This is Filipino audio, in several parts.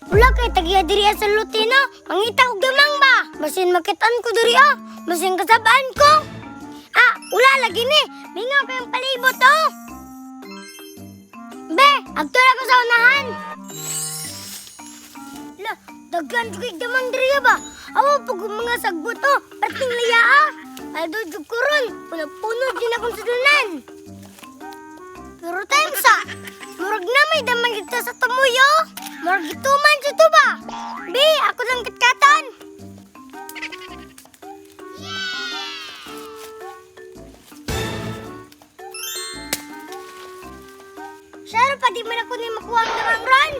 Wala kay tagiya diri sa Lutino. Mangita og damang ba? Basin makitan ko diri Basin kasabaan ko. Wala lagi ni. Mingaw pa yung palibot Be, agtula ko sa unahan. La, daghan ko damang diri ba? Awa pag mga sagbot Parting laya Aldo jug ko ron. Puno din akong sudunan. Pero time sa. Murag na may damang kita sa tumuyo. Murag ituman dito ba? Be, ako lang katkatan. Sir, pa di man ako ni makuha ang damang ron.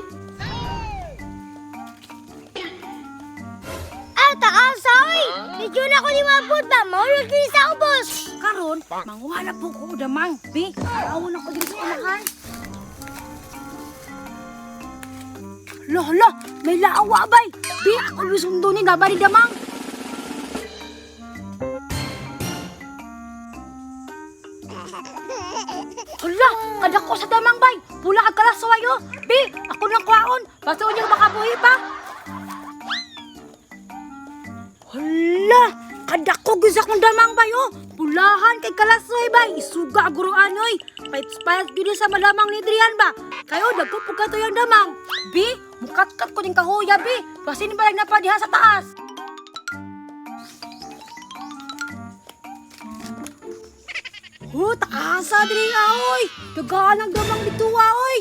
Taasa, oy! Medyo na ako ni mabot ba? Mahulog din sa ubos. Karon, manguha na po ko damang. Bi, awon ako din sa unahan. Hala, may laawa bay. Bi, ako lusundo ni nabari damang. Hala, kada ko sa damang bay. Pula ka kalaswayo. Bi, ako nang kuhaon. Basta niyo makabuhi pa. Hala, kada ko gusto akong damang bay Pulahan kay kalasway bay. Isuga guruan oy. Pait-pait gini sa malamang ni Drian ba. Kayo dagko pug kato yung damang. Bi, mukatkat ko din kahoya bi. Basin balag na pa diha sa taas. Takasa diri oy. Dagaan ang damang bituwa oy.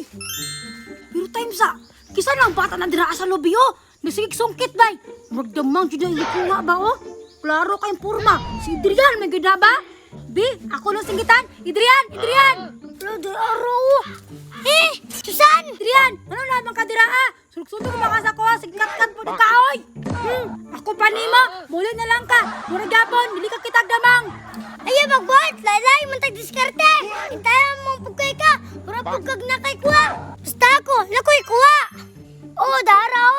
Pero time sa, kisa lang bata na dira sa lobby Nasigig sungkit bay. Magdamang jud ang ikunga ba Klaro kayong purma. Si Idrian may ganda ba? Bi, ako nang singgitan. Idrian! Lado araw. Susan! Idrian, ano naman ka dira Sulok-sulok ka baka sa kuha. Sigkat-kat po di ka oy. Ako pa nimo. Muli na lang ka. Murag gapon, dili ka kitag damang. Ayaw magbuhat. Laylay, mantag diskarte. Hintayan mong pugkay ka. Mura pugkag na kay kuha. Basta ako, nakoy kuha. Daraw.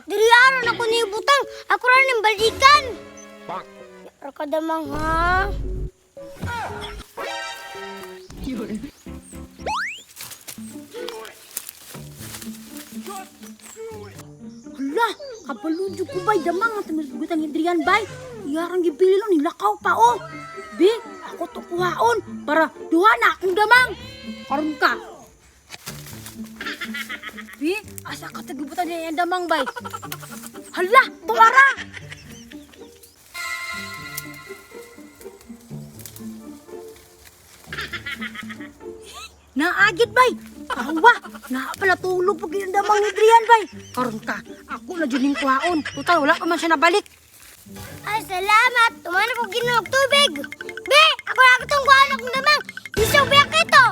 Diri aron ako ni butang. Ako ra ning balikan. Yara ka damang Hala, kapaludyo ko bay damang ang tumisgutan ni Adrian bay. Iyarang gipili ni lakaw pa Bi, ako to kuhaon para duha na akong damang. Karon ka. Bi, asa ka tagibutan niya yung damang bay. Hala, buwara! Naagid bay. Awa, pala tulog pag yung damang ni Adrian bay. Karon ka, ako na dyan yung kuhaon. Tutal, wala pa man siya nabalik. Ay, salamat. Tuman ako ginog tubig. Be, ako na itong kuhaan akong damang. Isang biyak ito.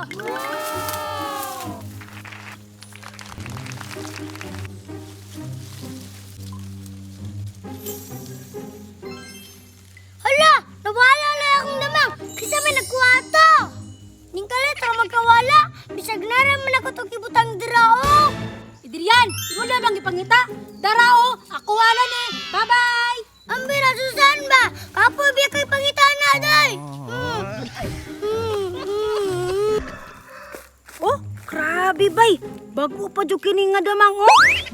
Hala, nawala na akong damang. Kisa may nagkuha to. Ning kalit ako magkawala. Bisag na raman ako itong kibutang dirao. Adrian, mo na bang ipangita? Darao, ako wala ni. Bye-bye! Ang bira, Susan ba? Kapoy biya kay pangitaan na, day. Grabe bay. Bago pa dyo kini nga damang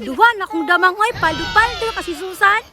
Duwa na kong damang paldo-paldo kasi Susan.